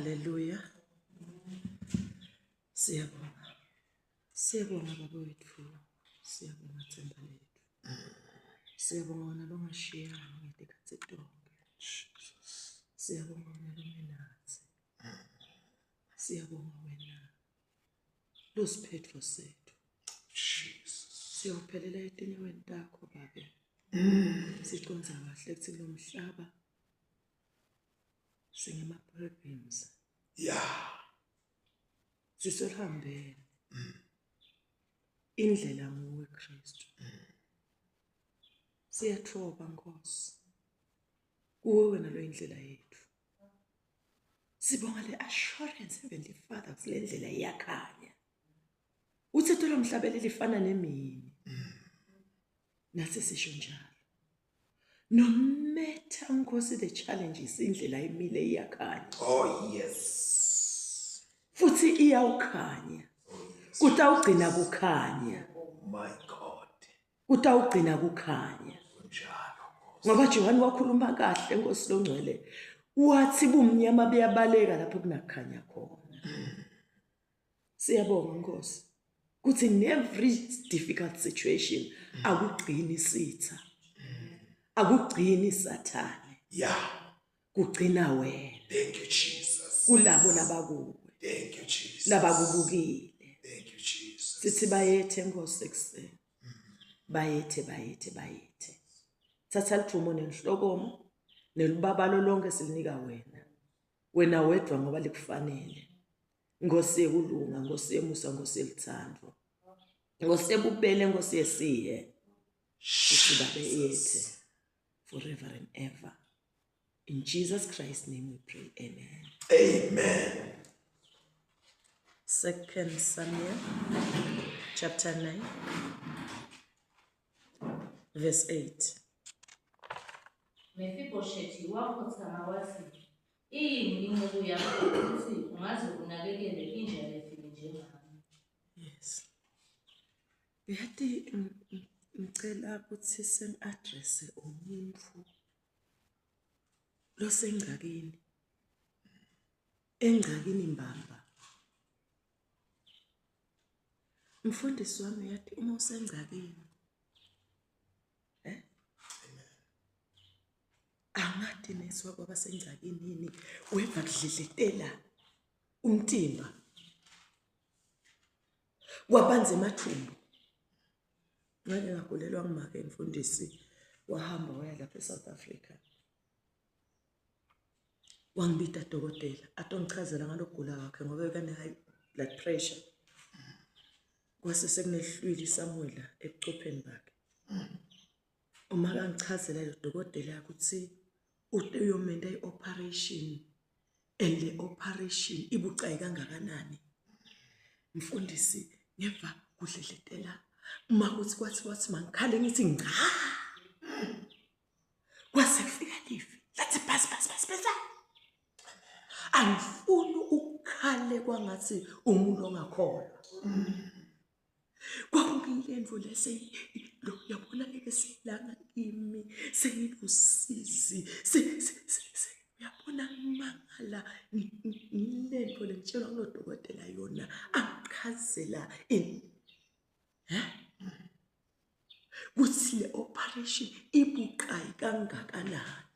Hallelujah. Siyabonga. Siyabonga baba wethu. Siyabonga themba lethu. Siyabonga wena longashiyanga ngedikhathi tonke. Siyabonga wena lomenathi. Siyabonga wena losiphetho sethu. Siyawuphelela etinyaweni takho baba. Siconza kahle kuthi lo mhlaba singema pilgrims. Sisolihambele indlela nguwe Kristu. Siyathoba Nkosi kuwe wena lo indlela yethu. Sibonga le assurance Heavenly Father kule ndlela iyakhanya. Uthetho lomhlabeli lifana nemini. Nathi sisho njalo. No matter Nkosi the challenges indlela imile iyakhanya. Oh yes. Futhi iyawukhanya. Kutawugcina kukhanya. My God. Kutawugcina kukhanya. Ngoba John wakhuluma kahle Nkosi longcwele. Wathi bumnyama beyabaleka lapho kunakhanya khona. Siyabonga Nkosi. Kuthi in every difficult situation akugcini sitha. Akugcini sathane. Kugcina wena. Thank you Jesus. Kulabo labakuwe. Thank you Jesus. Labakubukile. Thank you Jesus. Sithi bayethe Nkosi ekseni. Bayethe. Thatha lithumo nenhlokomo nelubabalo lonke silinika wena. Wena wedwa ngoba likufanele. Nkosi yekulunga, Nkosi yemusa, Nkosi yelithando. Nkosi yebubele, Nkosi yesiye. Sithi babe yethe forever and ever. In Jesus Christ's name we pray. Amen. Amen. 2 Samuel chapter 9 verse 8. Mefiboshethi wakhothama wathi, "Yini inceku yakho ukuthi ungaze unakekele inja lefile njengami?" Yes. Yathi ngicela ukuthi sen-address umuntu lo sengcakini. Engcakini mbamba. Mfundisi wami yathi uma usengcakini angathi neswa kwaba sengcakini yini weva kudlidletela umtimba wabanze emathumbu. Ngake ngagulelwa ngimake mfundisi wahamba waya lapha eSouth Africa. Wangibita dokotela atongichazela ngalokugula kwakhe ngoba bekane high blood pressure. Kwase sekunehlwili Samuel ebuchopheni bakhe. Uma kangichazela lo dokotela ukuthi uyomenda i-operation and le operation ibucayi kangakanani. Mfundisi ngeva kudledletela uma kuthi kwathi mangikhale ngithi nga. Kwase kufika livi lathi bas. Angifuni ukukhale kwangathi umuntu ongakholwa. Kwakungilendvo lese lo yabona leke silanga kimi sengilusizi uyabona ngimangala ngilendvo lengitshelwa ngudokotela yona angichazela kuthi le operation ibuqayi kangakanani.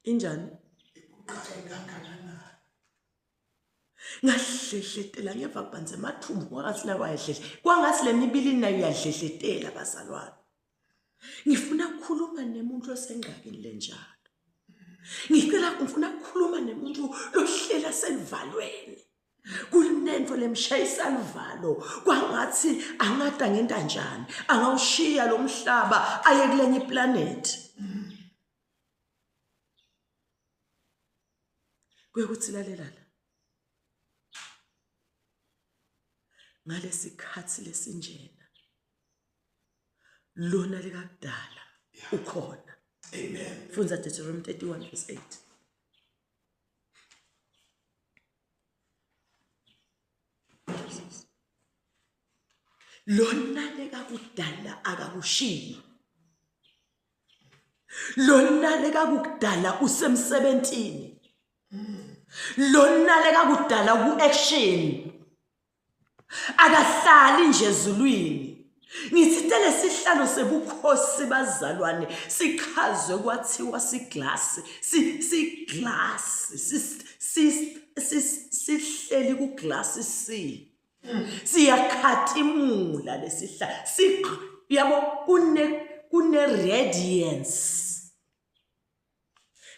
Injani? Ibuqayi kangakanani? Ngahlehlетela ngeva kubanze emathumbu kwangathi la wayehlehle. Kwangathi le mibili nayo iyadlehletela bazalwane. Ngifuna ukukhuluma nemuntu osengcakini lenjalo. Ngifuna ukukhuluma nemuntu lohlela selivalweni. Kunento lemshayisa livalo kwangathi angada ngentanjani angawushiya lo mhlaba aye kulenye iplanet. Kuyekuthi lalela ngalesikhathi lesinjena lona likakudala ukhona. Amen. Funza Deuteronomy 31 verse 8. Lona likakudala akakushiyi. lonaleka kukudala usemsebentini, lonaleka kudala ku-action, akahlali nje ezulwini. Ngithi lesihlalo sebukhosi bazalwane sikhazwe kwathiwa siglasi, siglasi, sihleli kuglasi siyakhatimula lesihlalo, yabo kune radiance.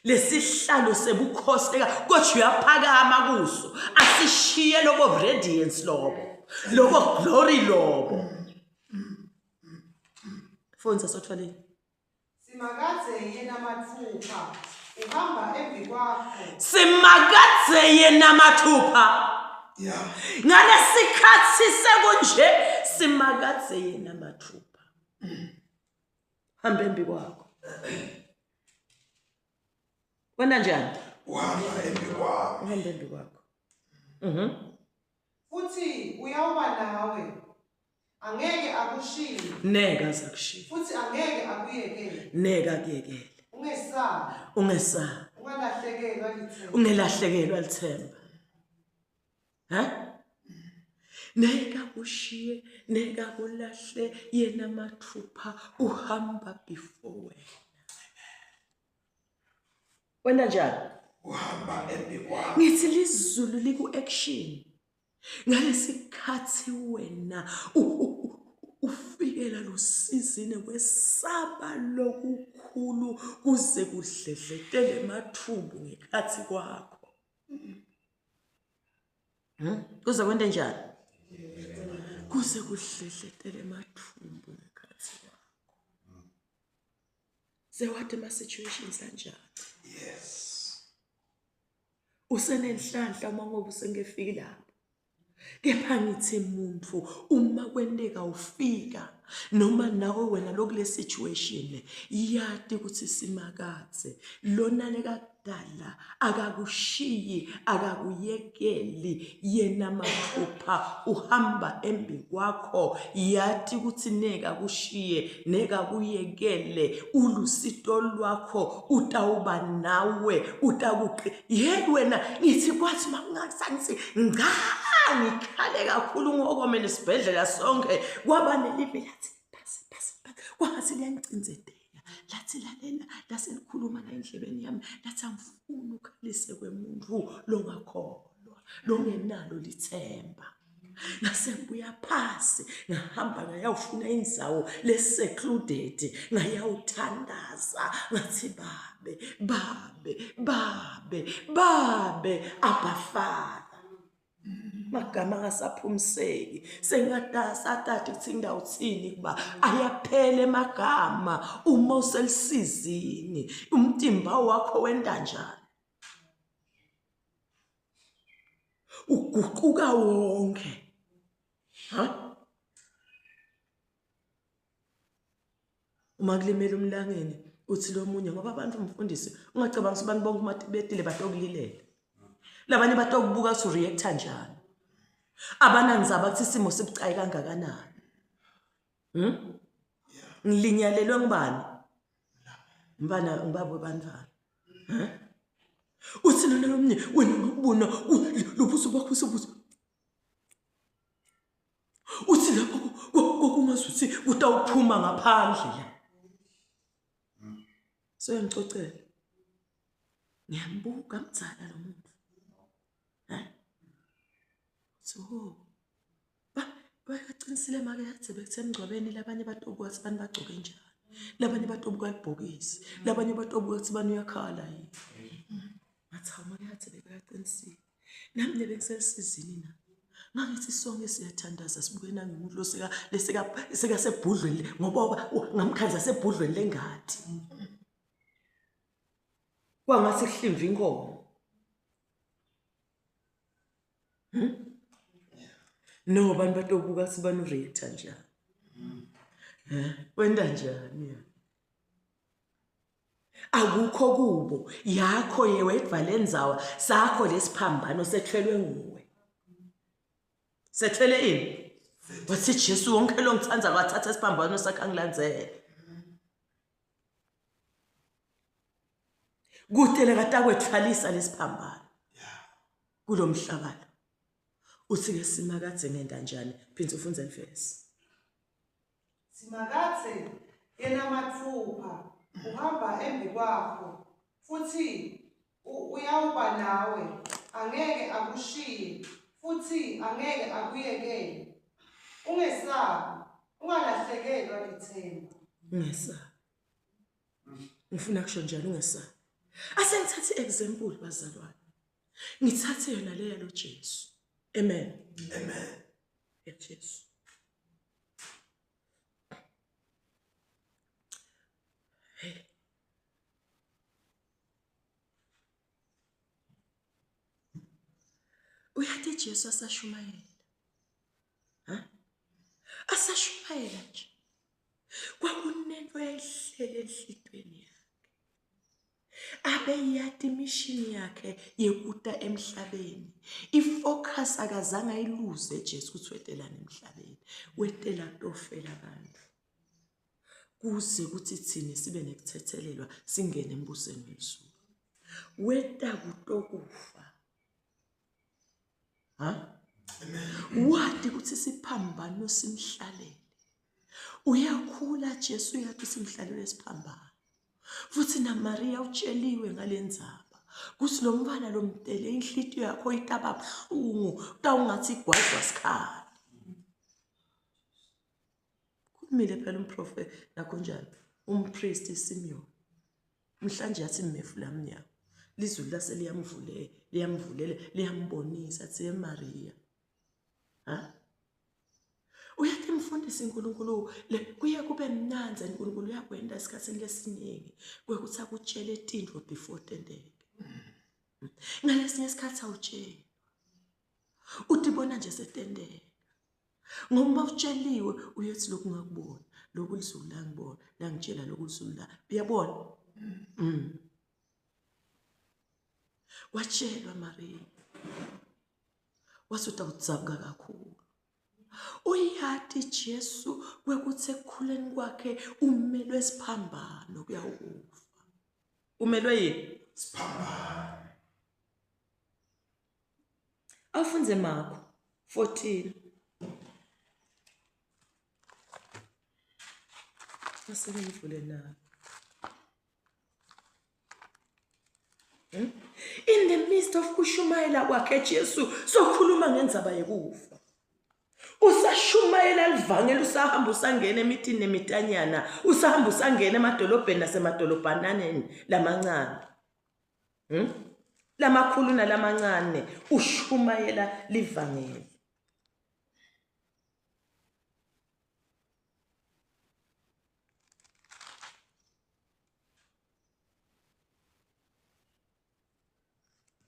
Lesihlalo sebukhosi kodwa uyaphakama kuso, asishiye lobo radiance lobo glory lobo. Fonza sothwaleni. Simakadze yena mathupha uhamba embi kwakho. Simakadze yena mathupha. Yeah. Ngalesikhathi sekunje simakadze yena mathupha. Hamba embi kwakho. Wena njani? Uhamba embi kwakho. Uhamba embi kwakho. Futhi uyawuba nawe. Angeke akushiye. Neka azakushiya. Futhi angeke akuyekele. Neka akuyekele. Ungesabi. Ungesabi. Ungalahlekelwa lithemba. Ungelahlekelwa lithemba. Ha? Neka kushiye, neka kulahle yena mathupha uhamba before wena. Wena njani? Uhamba embi kwakho. Ngithi lizulu liku action. Ngalesikhathi wena ufikela lusizini kwesaba lokukhulu kuze kudledletele emathumbu ngekhathi kwakho. Kuze kwende njani? Kuze kudledletele emathumbu ngekhathi kwakho. Sewathi ama situations kanjani? Yes. Usenenhlanhla uma ngoba usengefiki lapho. Kepha ngithi muntu uma kwendeka ufika noma nawe wena lokule situation yati ukuthi simakadze lona lekadala akakushiyi akakuyekeli yena mathupha uhamba embi kwakho yati ukuthi neka kushiye neka kuyekele ulusito lwakho utawuba nawe utakuqi wena ngithi kwathi makungasanisi ngikhale kakhulu ngokome nesibhedlela sonke kwaba nelive lathi pasi kwathi liyangicinzedela lathi lalela laselikhuluma la endlebeni yami lathi angifuni ukhalise kwemuntu longakholwa longenalo lithemba ngasembuya phasi ngahamba ngayawufuna indzawo lesecluded ngayawuthandaza ngathi babe abafana magama ngasaphumiseki sengatati kuthi ngidawuthini kuba ayaphele magama uma uselisizini umtimba wakho wenda njani uguquka wonke ha uma kulimela umlangeni uthi lo munye ngoba abantu umfundisi ungacabanga ukuthi abantu bonke matibetile batokulilela labanye batokubuka ukuthi react njani abananzaba ukuthi isimo sibucayi kangakanani ngilinyalelwe ngibani ngibabo bantwana uthi lona lomnye wena ngokubona lobuso bakho sobuso uthi lapho kokungazuthi utawuphuma ngaphandle so ngicocela ngiyambuka mdzala lo muntu so bayaqinisile make yathi bekutsemgcwabeni labanye batobuka ukuthi bani bagcoke njani labanye batobuka libhokisi labanye batobuka ukuthi bani uyakhala yini ngathi make yathi bekaqinisile nami nebekusesizini na ngathi sonke siyathandaza sibuke nangemuntu leseka sebhudlweni ngoba ngamkhandla sebhudlweni lengadi kwangathi kuhlimva inkomo no bantu batobuka sibani ureacta njani wenda njani akukho kubo yakho yewedva lendzawa sakho lesiphambano sethwelwe nguwe sethwele ini wathi Jesu wonke lo ngithanza kwathatha isiphambano sakhe angilandzele Kutele katakwethalisa lesiphambano. Kulomhlaba lo. Uthi ke simakathe ngenda njani? Phindza ufunze verse. Simakathe yena mathupha uhamba embi kwakho futhi uyawuba nawe angeke akushiye futhi angeke akuyekele. Ungesabi, ungalahlekelwa lithemba. Ungesabi. Ngifuna kusho njalo ungesabi. Asengithathe example bazalwane. Ngithathe yona leya lo Jesu. Amen. Amen. Jesu. Hey. Uyathi Jesu asashumayela. Ha? Asashumayela nje. Kwakunento yayihlele enhlitweni yakhe. Abe yathi imishini yakhe yekuta emhlabeni. Ifocus akazange ayiluze Jesu ukuthi wetelana emhlabeni. Wetela tofela abantu. Kuze kuthi thina sibe nekuthethelelwa singene embusweni wezulu. Weta kutokufa. Ha? Wathi ukuthi siphambano simhlalele. Uyakhula Jesu yathi simhlalele siphambano. Futhi na Maria utsheliwe ngalendzaba. Kuthi lo mfana lo mtele inhlitiyo yakho itaba buhlungu, utawungathi igwazwa sikhali. Kumile phela umprofeti nakho njalo, umpriest Simeon. Mhlanje yathi mmefula mnyango. Lizulu lase liyambonisa athi Maria. Ha? Uyathi mfundisi uNkulunkulu kuye kube mnanzi uNkulunkulu uyakwenda esikhatsini lesiningi kwekuthi akutshele izinto before tendeke. Ngalesinye isikhathi awutsheli. Utibona nje setendeke. Ngoba utsheliwe uyethi lokhu ngakubona, lokhu lizulu la ngibona, la ngitshela lokhu lizulu la. Uyabona? Watshelwa Maria. Wasuta utsabuka kakhulu. Uyathi Jesu kwekuthi ekukhuleni kwakhe umelwe isiphambano kuyawufa. Umelwe yini? Siphambano. Awufunze Marko 14. Asengivule na. In the midst of kushumayela kwakhe Jesu sokhuluma ngendzaba yekufa. Usashumayela livangela usahamba usangena emithini nemitanyana, usahamba usangena emadolobheni nasemadolobhananeni lamancane. Lamakhulu nalamancane ushumayela livangela.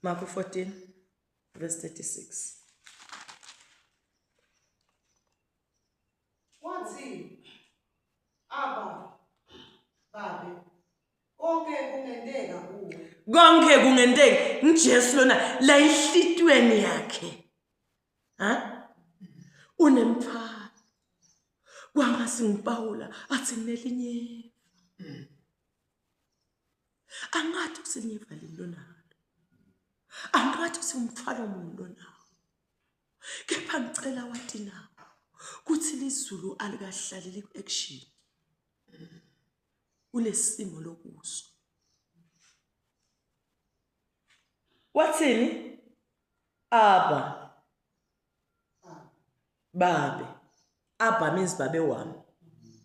Marko 14 verse 36. Wathi Abba Babe konke kungenteka kuwe. Konke kungenteka ngiJesu lona la inhlitweni yakhe. Ha? Unemphalo. Kwangasi ngipawula athi nelinye. Angathi usinyeva lona. Angathi usimfalo umuntu nawo. Kepha ngicela wathi nawo kuthi lizulu alikahlaleli ku-action. Ulesimo lokuso. Wathini? Abba. Babe. Abba means babe wami.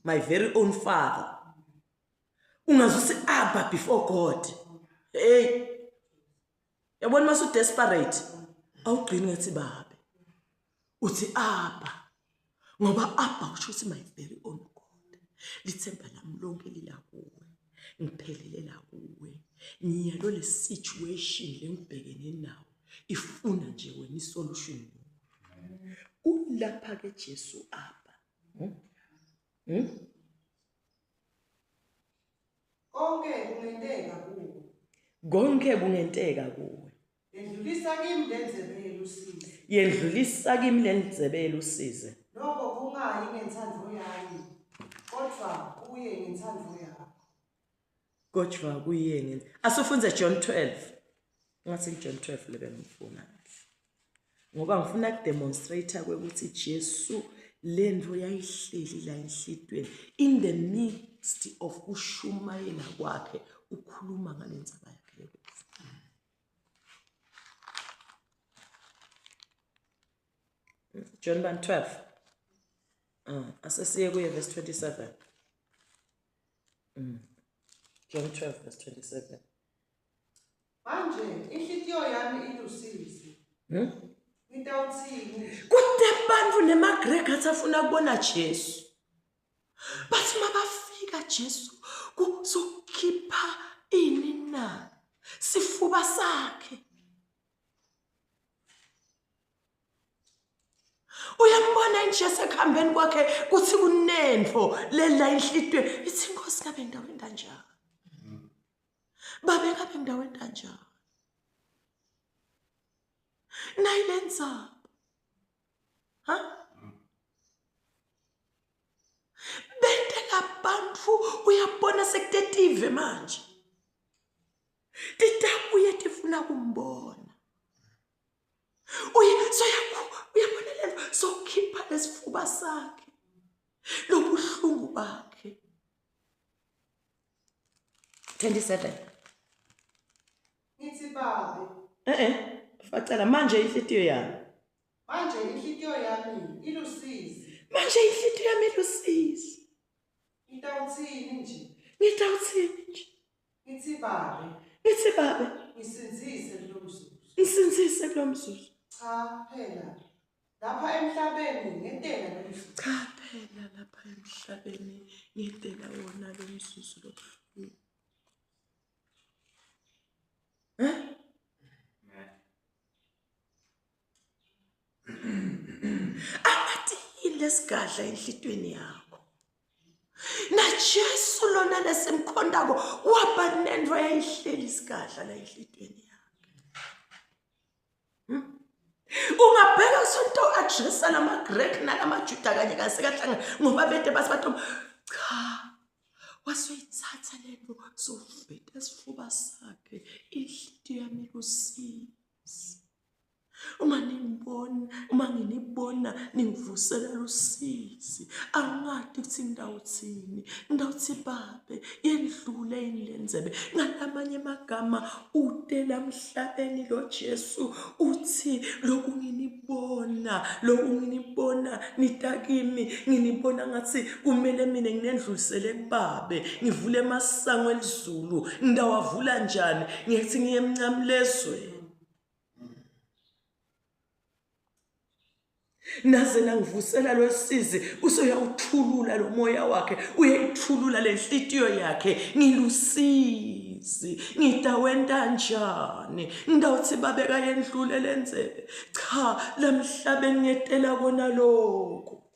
My very own father. Ungazusi Abba before God. Hey. Yabona masu desperate. Awugcini ngathi babe. Uthi Abba. Ngoba Abba usho ukuthi my very own God. Lithemba lami lonke lila kuwe. Ngiphelelela kuwe. Ngiyalo le situation lengibhekene nawo. Ifuna nje wena isolution. Ulapha ke Jesu Abba. Konke kungenteka kuwe. Konke kungenteka kuwe. Yendlulisa kimi lenzebele usize. Yendlulisa kimi lenzebele usize. Lokho kungayi ngenthando yami, kodwa kuye ngenthando yakho. Kodwa kuyini? Asufunze John 12. Ngathi John 12 lebe ngifuna kahle. Ngoba ngifuna kudemonstrate ukuthi Jesu lento yayihleli la enhlitweni in the midst of ushumayela kwakhe ukhuluma ngalentsaba yakhe yokufa. John 12. Asesiye kuye verse 27. John 12 verse 27. Manje inhliziyo yami ilusizi. Ngitawuthini? Kude bantfu nemaGrek atsafuna kubona Jesu. Bathi mabafika Jesu kuzokhipha ini na sifuba sakhe. Uyambona nje esekhambeni kwakhe kuthi kunenfo lela enhlitweni ithi Nkosi ngabe ngidawenda njani? Babe ngabe ngidawenda njani? Nayilenza. Bendela bantfu uyabona sekutetive manje. Titabuye tifuna kumbona. Uyabona lento sokhipha lesifuba sakhe. Lobuhlungu bakhe. 27. Ngithi babe. Facala manje inhliziyo yami. Manje inhliziyo yami ilusizi. Manje inhliziyo yami ilusizi. Ngitawuthini nje? Ngitawuthini nje? Ngithi babe. Ngithi babe. Ngisinzise lo mzuzu. Ngisinzise kulo mzuzu. Cha phela. Lapha emhlabeni ngentela lo mzuzu. Cha phela lapha emhlabeni ngidela wona lo mzuzu lo. Amathi lesigahla enhlitweni yakho. Na Jesu lona lesimkhondako waba nento yayihleli isigahla la enhlitweni yakhe. Ungabheka usonto addressa lamaGrek nalamaJuda kanye kasekahlanga ngoba bede basibathi cha wasoyithatha lento soveta isifuba sakhe inhliziyo yami lusizi. Uma nginibona ningivusela lusizi angadi ukuthi ngidawuthi babe yendlule inilenzebe ngalamanye amagama utela emhlabeni lo Jesu uthi lokhu nginibona nitakimi nginibona ngathi kumele mina nginendlulisele kubabe ngivule emasango elizulu ngidawavula njani ngithi ngiye emncamlezweni. Naze nangivusela losizi usoyawuthulula lo moya wakhe uyayithulula lenhliziyo yakhe ngilusizi ngidawenda njani ngidawuthi babeka yendlule lenzebe cha lamhlabeni ngiyetela kona lokho.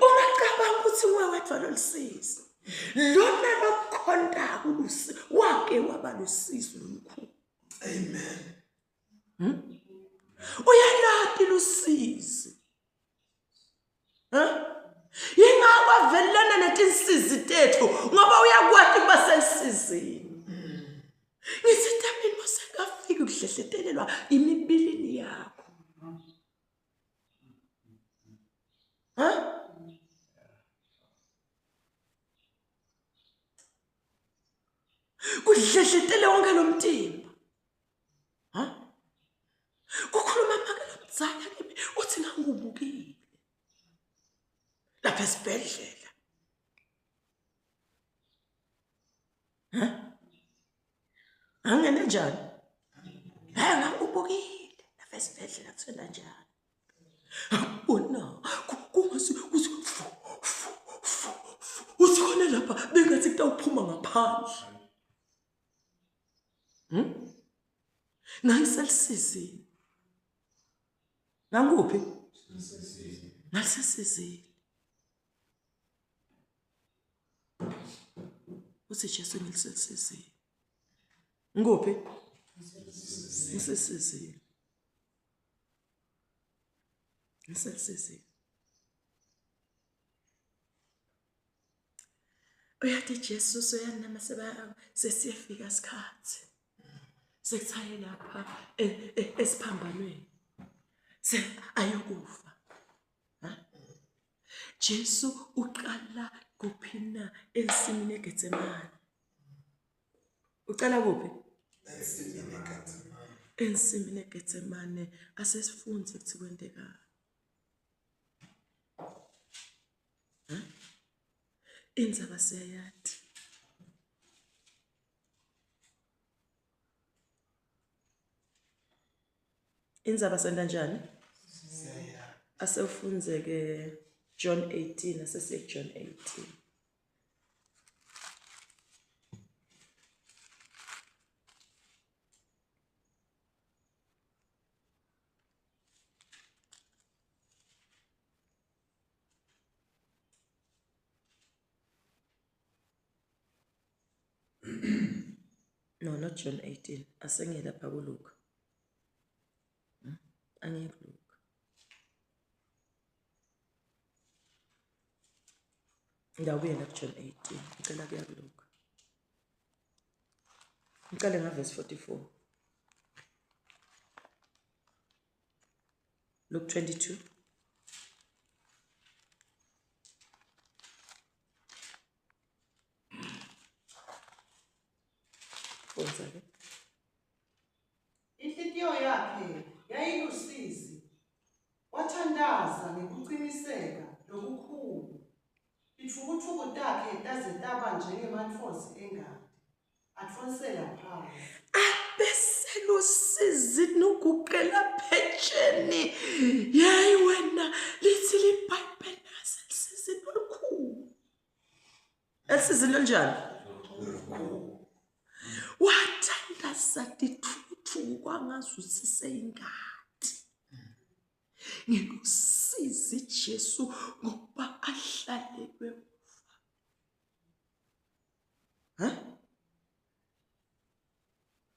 Ungacabanga ukuthi wedwa lolusizi lona lokukhonda ulusi wake waba lusizi olukhulu. Amen. Uyalati lusizi. Yingakwavelana netinsizi tethu ngoba uyakwati kuba selisizini. Ngisithamini masengafika ukuhlehletelelwa imibilini yakho. Kuhlehletele wonke lo mtimba. Kukhuluma amake lo mdzala kimi uthi ngangubukile lapha esibhedlela. Angene njani? Ngangubukile lapha esibhedlela kuthenda njani? Bona kungasi uthi khona lapha bengathi kutawuphuma ngaphandle. Nangiselisizini. Nanguphi? Nalisizini. Uthi Jesu ngilisizini. Nguphi? Ngisesizini. Uyathi Jesu soyanama sesiyefika isikhathi. Sekuthaye lapha esiphambanweni. Ayokufa. Jesu uqala kuphi na ensimini eGetsemane? Uqala kuphi? Ensimini eGetsemane asesifunze ukuthi kwenteka. Indzaba siyayathi. Indzaba senda njani? Asewufunze ke John 18 asesiye John 18. No, not John 18. Asengela lapha kuLuka. Angeke Luka. Ngawubuye la John 18. Ngicela kuya kuLuka. Ngicela verse 44. Luke 22. Fonzake. Inhliziyo yakhe yayilusizi. Wathandaza ngekuqiniseka lokukhulu. Ithukuthuku takhe taze taba njengematfonsi engadi. Atfonsela phansi. Abeselusizi nukuqela phetshenini. Yayi wena lithi liBhayibheli aselisizini olukhulu. Elisizini kanjani? Wathandaza tithuthu kwangazuthi seyingadi. Ngelusizi Jesu ngoba ahlalelwe kufa.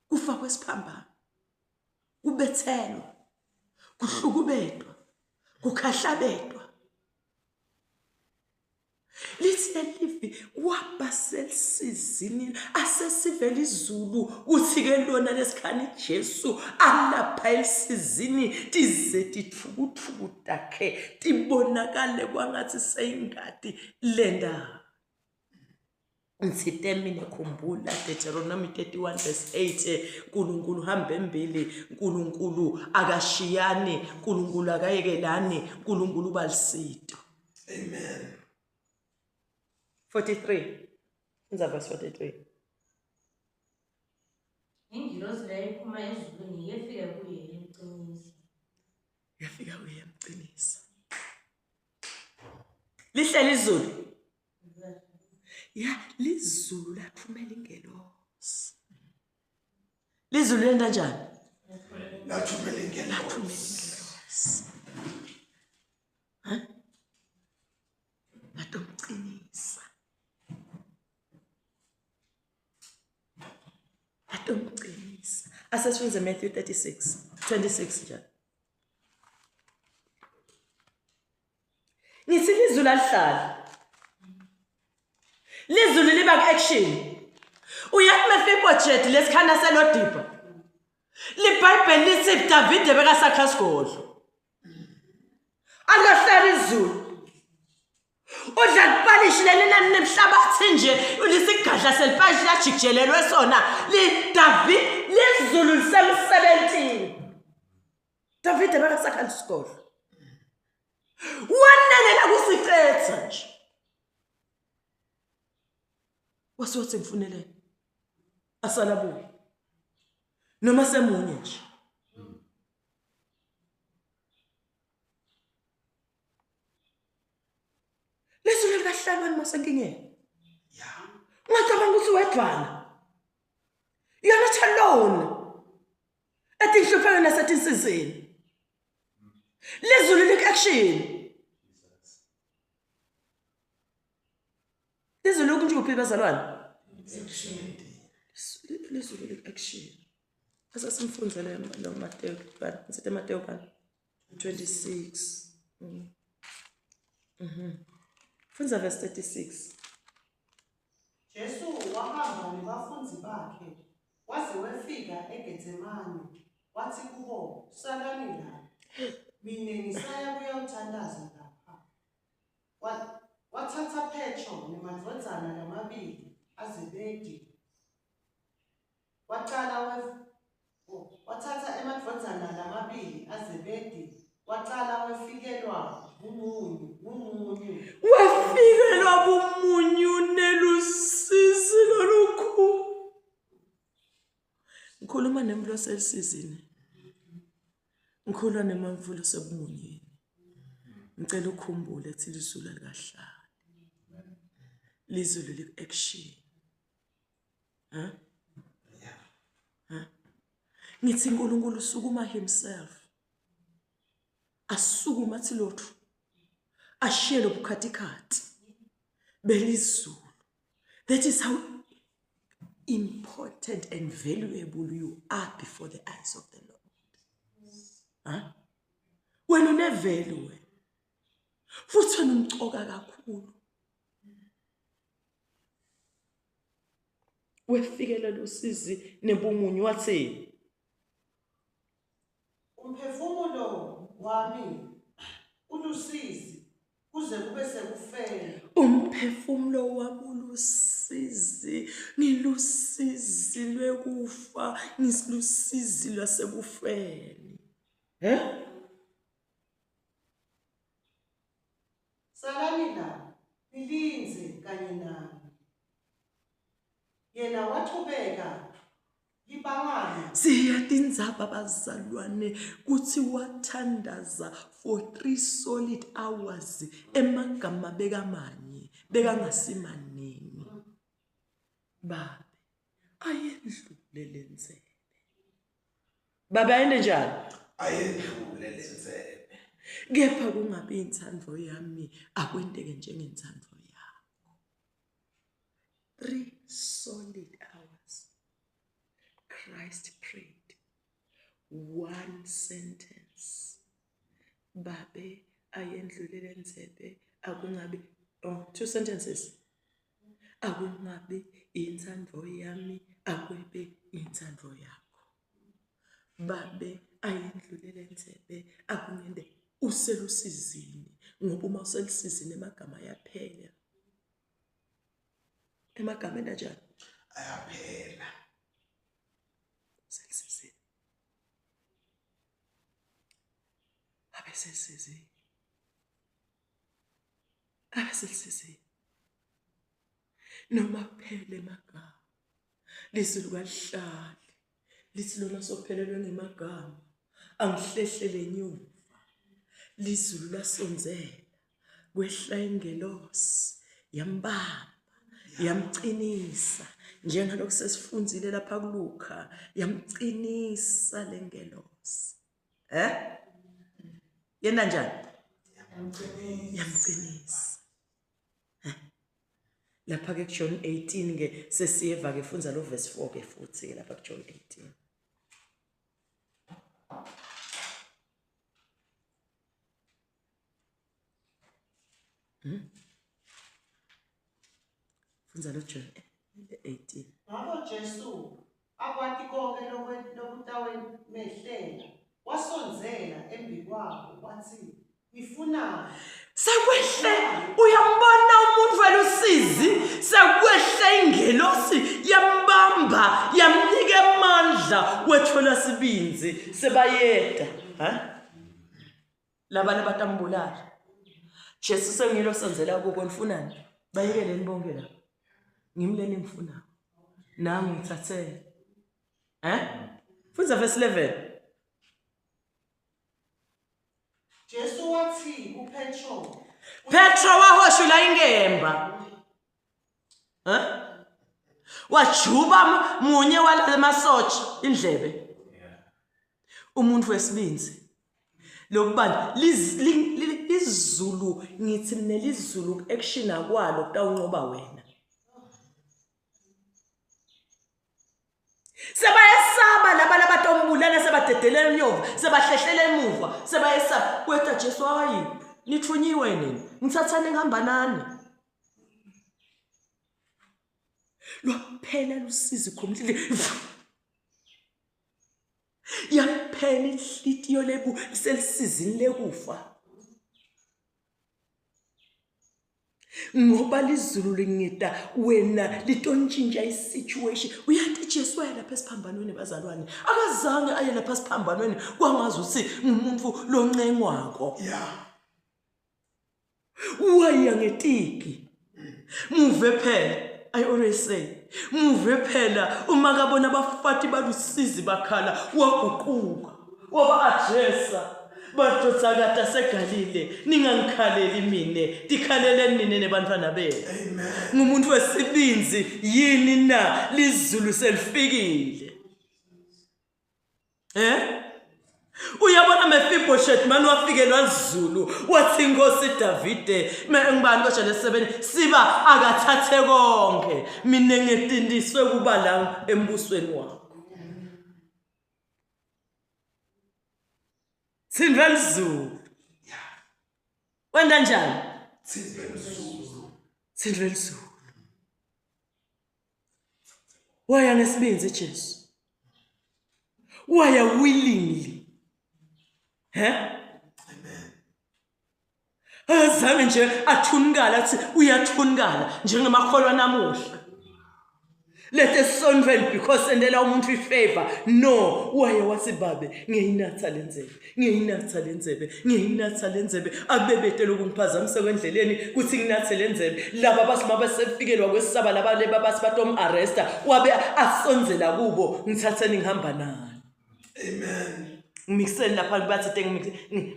Kufa kwesiphambano. Kubethelwa. Kuhlukubedwa. Kukhahlabedwa. Lithi elivi wabaselisizini asesivela izulu uthi ke lona lesikhani Jesu alapha elisizini tize tithukuthuku takhe tibonakale kwangathi seyingadi lenda. Nsitemine khumbula Deuteronomy 31 verse 8 uNkulunkulu hamba embili uNkulunkulu akashiyani uNkulunkulu akayekelani uNkulunkulu balisito. Amen. 43. Indzaba 43. Ingilosi la iphuma ezulwini yefika kuye emqinisa. Yafika kuye emqinisa. Lihleli izulu. Ya lizulu lathumela ingelosi. Lizulu lenda njani? Lathumela ingelosi. Latomqinisa. Latomqinisa. Asesifunze Matthew 36:26 njalo. Ngithi lizulu alihlala. Lizulu liba ku-action. Uyathi Mephibosheth lesikhanda selodipa. LiBhayibheli lithi David bekasakha isigodlo. Akahlala izulu. Udla kupalishi lelena nemhlabathi nje ulisigadla selipalishi lajikelelwe sona li David lizulu lisemsebentini. David bekasakha isigodlo. Wanenela kusicetha nje. Wasiwathi ngifunele asalabuye noma semunye nje. Lizulu likahlalweni masenkingeni. Yeah. Ngicabanga ukuthi wedwana. You're not alone. Etinhluphekweni nasetinsizini. Lizulu lik-action. Lizulu kunjuphi bazalwane? Lizulu lik-action. Asasimfunzele lo Matthew, ngithi Matthew 26. Funza verse 36. wahamba nabafundi bakhe waze wefika eGetsemane wathi kubo, salani la, mina ngisaya kuyawuthandaza lapha. Wathatha Petro namadvodzana lamabili aZebedi wathatha emadvodzana lamabili aZebedi waqala wefikelwa ngumunyu Wafikelwa bumunyu nelusizi lolukhulu. Ngikhuluma nemvulo selisizini. Ngikhuluma nemvulo sebumunyeni. Ngicela ukukhumbula ethi lizulu likahlali. Lizulu liku-action. Ngithi uNkulunkulu usukuma himself. Asukuma athi lothu. Ashiye lobukhathikhathi belizulu. That is how important and valuable you are before the eyes of the Lord. Wena unevalue wena. Futhi wena umcoka kakhulu. Wefikela usizi nebumunyu wathi umphefumulo wami ulusizi kuze kube sekufela. umphefumulo wami ulusizi, ngilusizi lwekufa, ngisilusizi lwasekufeni. Salani la, nilinze kanye nami. Yena wathubeka libangana. Siyatindzaba bazalwane kuthi wathandaza for 3 solid hours emagama bekamanye bekangasimanini. Babe ayendlule lenzebe. Baba ayende njani? Ayendlule lenzebe. Kepha kungabi inthando yami akwenteke njengentando yakho. 3 solid hours. Christ prayed 1 sentence. Babe ayendlule lenzebe akungabi 2 sentences. Akungabi inthando yami akwebe inthando yakho. Babe ayendlule lenzebe akungende uselusizini ngoba uma uselusizini emagama ayaphela. Emagama enjani? Ayaphela. Selusizini. Abe selusizini. Abe selusizini. Noma kuphele emagama. Lizulu kahlali. Lithi lona sophelelwe ngemagama. Angihlehlele nyuva. Lizulu lasonzela. Kwehla ingelosi. Yambamba. Yamqinisa. Njengalokho sesifundzile lapha kuLuka. Yamqinisa lengelosi. Yena njani? Yamqinisa. Lapha ke John 18 ke sesiyeva ke fundza lo verse 4 ke futhi ke lapha John 18. Fundza lo John 18. Ngalo Jesu akwati konke lokutawemehlela wasonzela embi kwabo wathi ngifuna Sekwehle uyambona umuntu welusizi sekwehle ingelosi yambamba yamnika amandla wethola sibinzi sebayeda labana batambulala Jesu sengilo sonzela kubo nifunani bayekele nibonke la ngimleni ngifuna nami ngithathele Fundza verse 11. Jesu wathi uPetro Petro wahoshula ingemba. Wajuba munye wale masotsha indlebe. Umuntu wesibinzi. Lokubani lizulu ngithi nelizulu action akwalo kutawunqoba wena. Sebayesaba labana batombulana sebadedelela unyova sebahlehlela emuva sebayesaba kwetha Jesu hayi nithunyiwe nini ngithathani ngihamba nani lwaphela lusizi completely. Yaphela inhlitiyo lebu selisizini lekufa. Ngoba lizulu lingida wena litontshintsha isituation. Uyathi Jesu waye lapha esiphambanweni bazalwane. Akazange aye lapha esiphambanweni kwangazi ukuthi ngumuntu loncengwako. Yeah. Waya ngetiki. Muve phela. I always say, muve phela uma kabona abafati balusizi bakhala waguquka. Waba addressa. Bathosakata segalile ningangikhaleli mine tikhaleleni nini nebantwana benu. Amen. Ngumuntu wesibinzi yini na lizulu selifikile. Uyabona Mephibosheth manje wafikelwa lizulu wathi inkosi Davide ngibani kodwa le7 siba akathathe konke mina ngitindiswe kuba la embusweni wakho. Sindra Zulu. Wenda njani? Sindra Zulu. Waya ngesibinzi Jesu. Waya willingly. Amen. Azange nje athunukala athi uyathunukala njengemakholwa namuhla. Let us sonvel because endela umuntu ifavor. No, waye wasibabe ngiyinatha lenzebe abebetela ukungiphazamisa kwendleleni kuthi nginathe lenzebe laba basima basefikelwa kwesaba laba leba basibatom arresta wabe asonzela kubo ngithatheni ngihamba nani. Amen. Ngimixele lapha bathi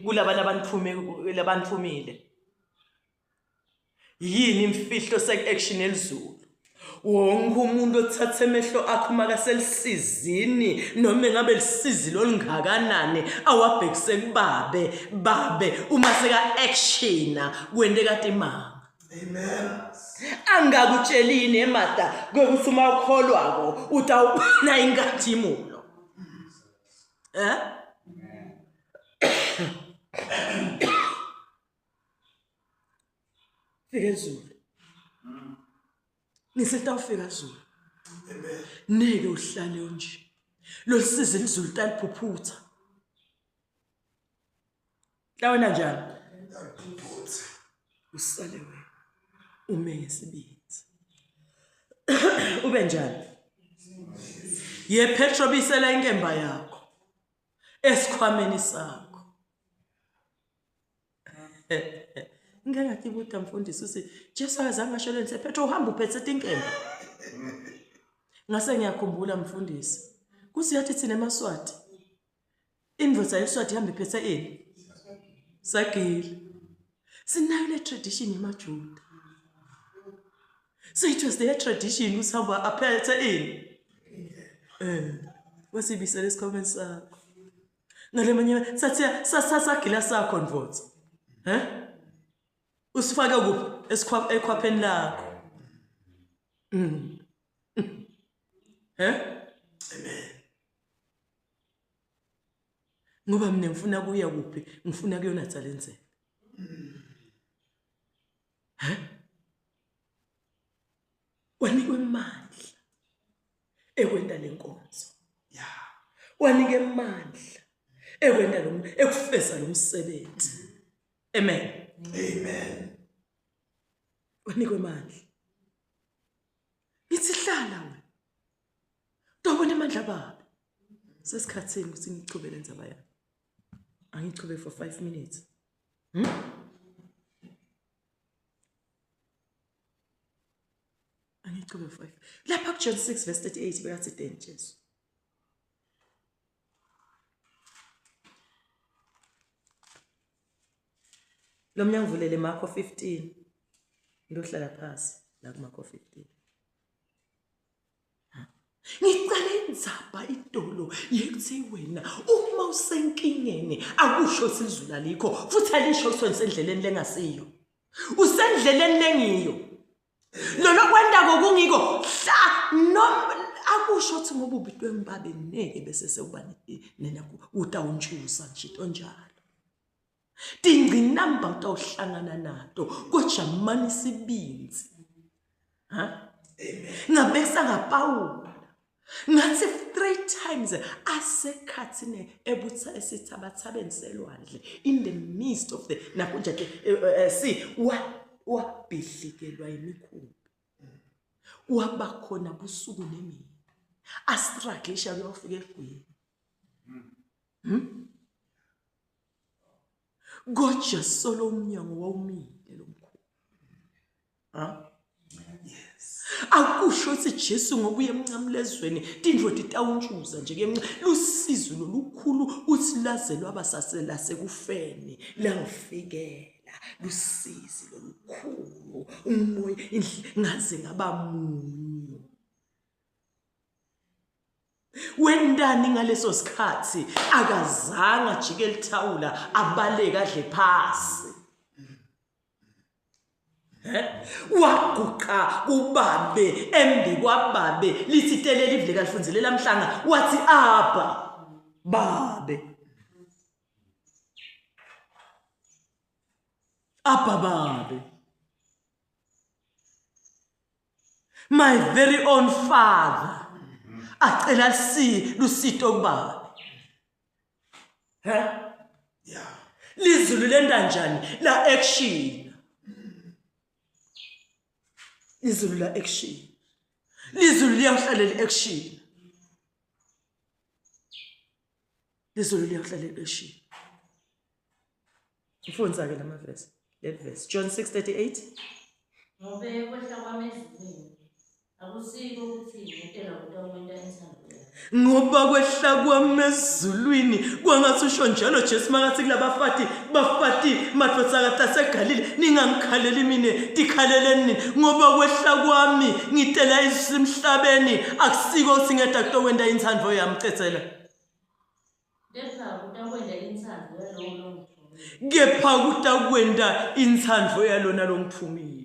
kulabana labanithumile. Yini imfihlo sek-action elizulu. Wonke umuntu othathe emehlo akho makaselisizini noma ngabe lisizi lolungakanani awabhekise kubabe uma seka actiona kwende kade imanga. Amen. Angakutshelini emada kwekuthi uma ukholwako utawubona inkazimulo. Fika Zulu. Ngisitawufika Zulu. Amen. Neke uhlale nje. Lo sizi lizulu taliphuputha. Lawena njani? Phuputha. Usale wena. Ume ngesibinzi. Ube njani? Ye Petro bisela inkemba yakho. Esikhwameni sakho. Ngeke buta mfundisi uthi Jesu akazange asholo nse Petro uhamba uphethe inkemba. Ngase ngiyakhumbula mfundisi. Kusiyathi thina eMaswati. Indoda yeSwati ihamba iphethe ini? Sagile. Sinayo le tradition emaJuda. So it was their tradition usihamba aphethe ini? Wasibisela esikhwameni sakho. Ngale manje sathi sasagila sakho convert. Usifake kuphi ekhwapheni lakho. Amen. Ngoba mina ngifuna kuya kuphi ngifuna kuyonatha lenzebe. Wanikwe imandla ekwenda lenkonzo. Yeah. Wanike imandla ekwenda ekufeza lo msebenzi. Amen. Amen. Wanikwe imandla. Ngithi hlala wena. Tobona amandla baba. Sesikhathini ukuthi ngichubele nzaba yami. Angichube for 5 minutes. Angichube 5. Lapha ku John 6 verse 38 bekathi 10 Jesu. Lo mnyango vulele Marko 15. Ndohlala phansi la ku Marko 15. Ngicela indzaba idolo yekuthi wena uma usenkingeni akusho sizulu alikho futhi alisho usendleleni lengasiyo. Usendleleni lengiyo. Lolo kwenda kokungiko hla noma akusho ukuthi ngoba ubitwe mbabe neke bese sekuba nena utawuntshusa nje onjalo. Tingcinamba utawuhlangana nato kojamani sibinzi. ngabekisa ngapawula ngathi 3 times asekhathini ebutha esithabathabeni selwandle in the midst of the nakunje wabhidlikelwa imikhumbi wabakhona busuku nemini astruggle uyofika egwini Goja solo umnyango wawumile lomkhulu. Yes. Akusho ukuthi Jesu ngoba uye emncamlezweni tindlo titawuntshuza nje ke lusizo lolukhulu uthi lazelwa abasasela sekufeni langifikela lusizi lolukhulu umoya ngaze ngaba munyu. Wendani ngaleso sikhathi akazanga jike elithawula abaleka adle phasi. Waguqa kubabe embi kwababe lithitele livle kalifunzile lamhlanga wathi apha babe. Apha babe. My very own father. Acela lusito kuba. Yeah. Lizulu lenda njani la action. Lizulu la action. Lizulu liyahlalela action. Lizulu liyahlalela action. Ufunza ke lama verse. Let verse John 6:38. Ngobe kwehla kwamezulu akusiko ukuthi ngempela kutawukwenta insando yakhe. Ngoba kwehla kwamezulwini kwangathi usho njalo Jesu makathi bafati madodana seGalile ningangikhaleli mina tikhaleleni ngoba kwehla kwami ngitela emhlabeni akusiko ukuthi ngeda kutokwenda insando yami cethela. Kepha kutakwenda insando yalowo Kepha kutakwenda insando yalona lomphumile.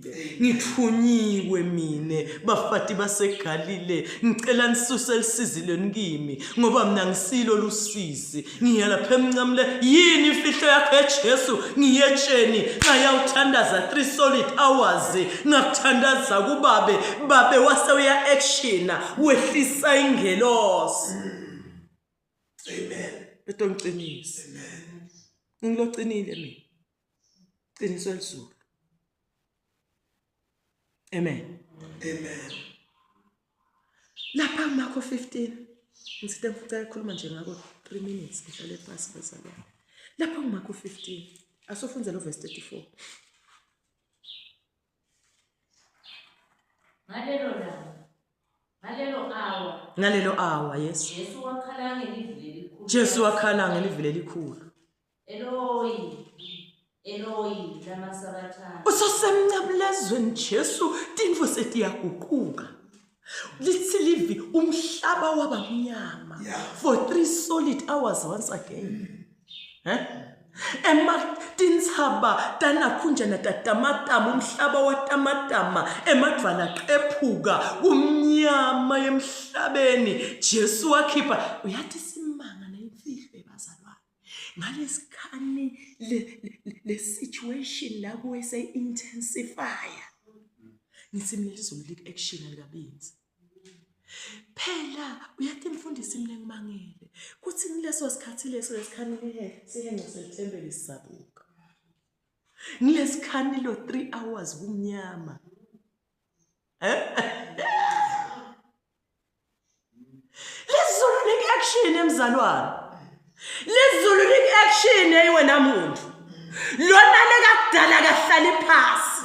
Ngithunyiwe mine bafati baseGalile ngicela nisuse lisizileni kimi ngoba mina ngisilo lusizi ngiya lapha emncamle yini imfihlo yakhe eJesu ngiyetsheni ngayawuthandaza 3 solid hours ngakuthandaza kubabe wase uya action wehlisa ingelosi. Amen. Betongcinisa. Amen. Ngilocinile mina. Qiniso lisulu. Amen. Amen. Lapha Marko 15. Ngisithe ngicela ukukhuluma nje ngako 3 minutes ngihlale phansi bezalwane. Lapha Marko 15 asofunza lo verse 34. Ngalelo hour yes. Jesu wakhala ngelivile elikhulu. Eloi lama sabathana. Usosemncabulezweni Jesu tindvo setiyaguquka. Lithi livi umhlaba wabamnyama for 3 solid hours once again. Tintsaba tanakhunjana tatamatama umhlaba watamatama emadvala qephuka kumnyama emhlabeni Jesu wakhipha uyathi simanga nemfihlo ebazalwane ngalesikhani le situation la kuwese intensify ngisimlelizo lik action alikabenzi phela uyathi mfundisi mina ngimangele kuthi ngileso sikhathi leso lesikhani sihenqo selithembele sisabuka ngilesikhani lo 3 hours kumnyama lezulu lik action emzalwane lezulu lik action eyiwena muntu lona lekadala kahlali phasi.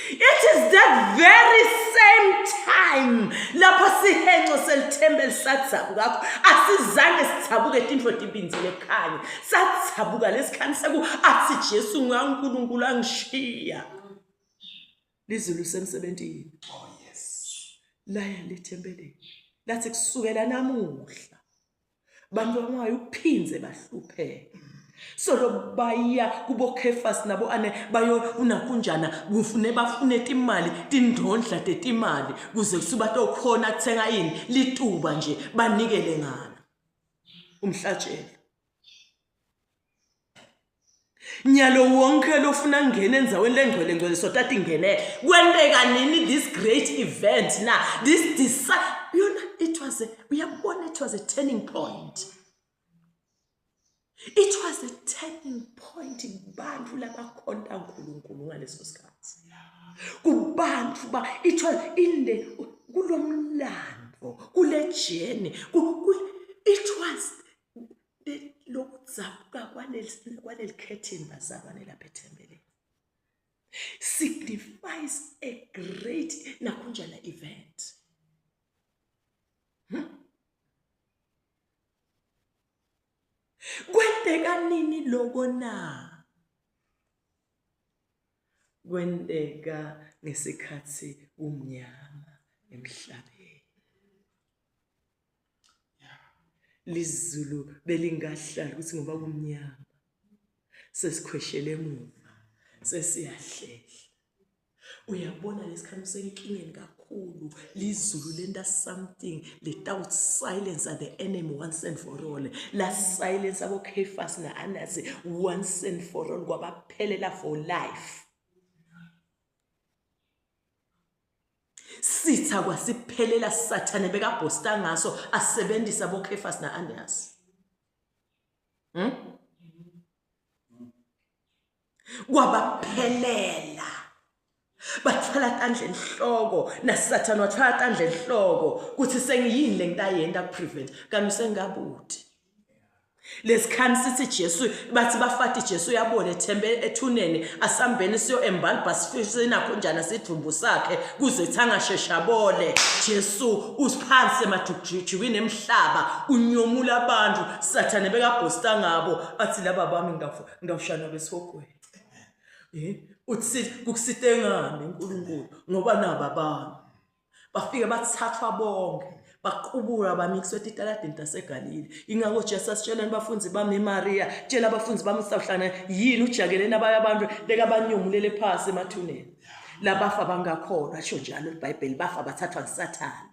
It is that very same time lapho sihenqo selithembele satsabuka asizange sitsabuke tindlo tibinzile ekhaya satsabuka lesikhani seku athi Jesu ngaNkulunkulu angishiya lizulu semsebentini. Oh yes. Laya lethembele lathi kusukela namuhla bantu abangayo uphinze bahlupheke solo baya kubo Kefas nabo ane bayo unakunjana kufune bafune imali tindondla tetimali kuze kusuba tokhona kuthenga yini lituba nje banikele ngana umhlatshelo nyalo wonke lofuna ngene enzaweni lengcwele ngcwele sotata ingene kwenteka nini this great event na this yona it was a turning point. It was a turning point kubantu labakhonta uNkulunkulu ngaleso sikhathi. Kubantu ba it was in the kulomlando kule journey it was lokuzaphuka kwaleli curtain bazalwane lapha ethembeleni signifies a great nakunjala event. Kwenteka nini lokho na? Kwenteka ngesikhathi umnyama emhlabeni. Lizulu belingahlali ukuthi ngoba kumnyama sesikhweshele emuva sesiyahlela. Uyabona lesikhathi senkingeni kakhulu lizulu lenta something without silence at the enemy once and for all. La silence abo Caiphas na Annas once and for all kwabaphelela for life. Sitha kwasiphelela Sathane bekabhosta ngaso asebenzisa abo Caiphas na Annas. Kwabaphelela bathwala tandle enhloko naSathane wathwala tandle enhloko kuthi sengiyini lengitayenda prevent kanti sengabuthi lesikhani sithi Jesu bathi bafati Jesu yabona ethembe ethuneni asambeni siyo embalba sifise nakho njana sidumbu sakhe kuze thangasheshabole Jesu usiphansi emajujuwini emhlaba unyomula abantu Sathane bekabhosta ngabo athi laba bami ngawushana besogwe uthi kukusite ngani uNkulunkulu ngoba naba bami bafike bathathwa bonke baqubula bamixwe etitaladi taseGalile ingakho Jesu asitshela abafundi bami eMaria tshela abafundi bami sawuhlana yini ujakelene abaye abantu lekabanyomulele phasi emathuneni labafa bangakholwa asho njalo iBhayibheli bafa bathathwa nguSathane.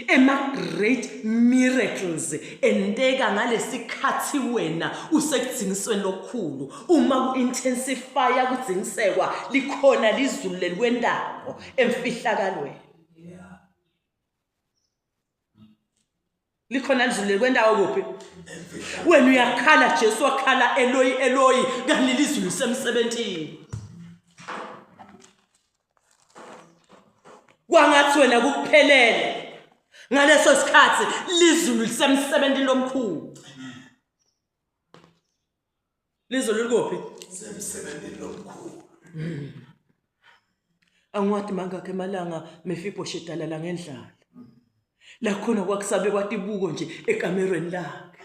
Ema great miracles endeka ngalesikhathi wena usekudzingisweni lokukhulu uma ku-intensifya kudzingisekwa likhona lizulu lelikwendako emfihlakalweni. Likhona lizulu lelikwendako kuphi? Wena uyakhala Jesu wakhala Eloi Eloi kanti lizulu lisemsebentini. Kwangathi wena kuphelele ngaleso sikhathi lizulu lisemsebentini lomkhulu. Lizulu likuphi? Semsebentini lomkhulu. Angwathi mangakhe emalanga Mephibosheth alala ngendlala. La khona kwakusabe kwatibuko nje ekamerweni lakhe.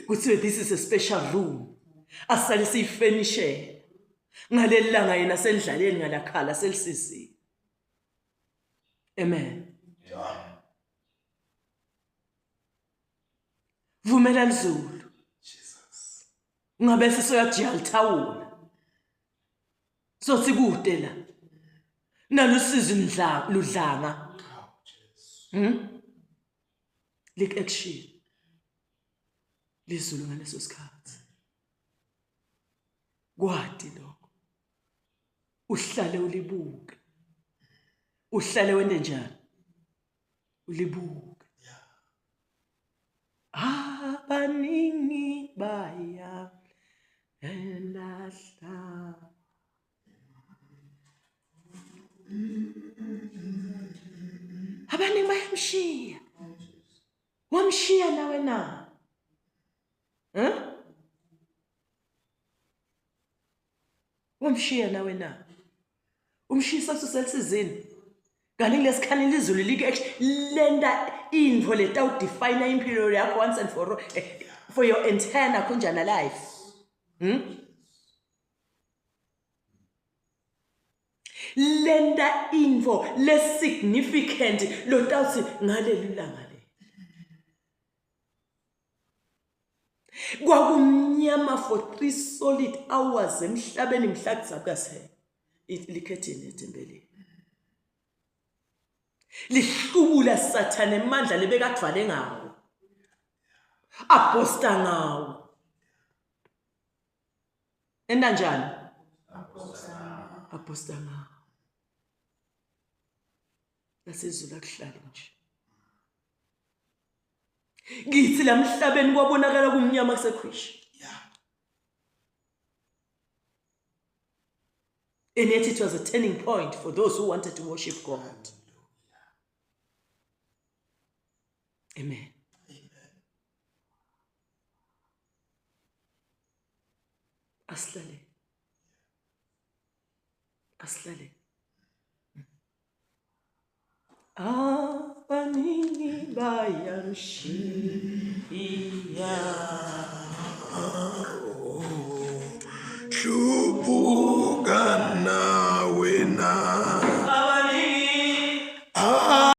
Kuthiwe this is a special room. Asale siyifurnishe. Ngaleli langa yena sendlaleni ngalakhala selisisi. Amen. Vumela lizulu. Jesus. Ngabe sisoyajika lithawula. Sothi kude la. Nalusizi ludlanga. Lik action. Lizulu ngaleso sikhathi. Kwadi lokho. Uhlale ulibuke. Uhlale wende njani? Ulibuke. Abaningi baya elahla. Abaningi bayamshiya. Wamshiya nawe na? Wamshiya nawe na? Umshisa suselisizini. Kanti lesikhani lizulu like lenda info leta udefine impilo yakho once and for all for your entire kunjana life. Lenda info less significant lotawuthi ngaleli langa le. Kwakumnyama for 3 solid hours emhlabeni mhlakuzakase likhethini etembeleni. Lihlubula Sathane emandla lebekadvale ngawo. Abhosta ngawo. enanjani apostanga lasezulu akuhlali nje ngithi la mhlabeni kwabonakala kumnyama kusekhwisha and yet it was a turning point for those who wanted to worship God. Amen. Aslale. Abaningi bayamshiya. Shubuka nawe na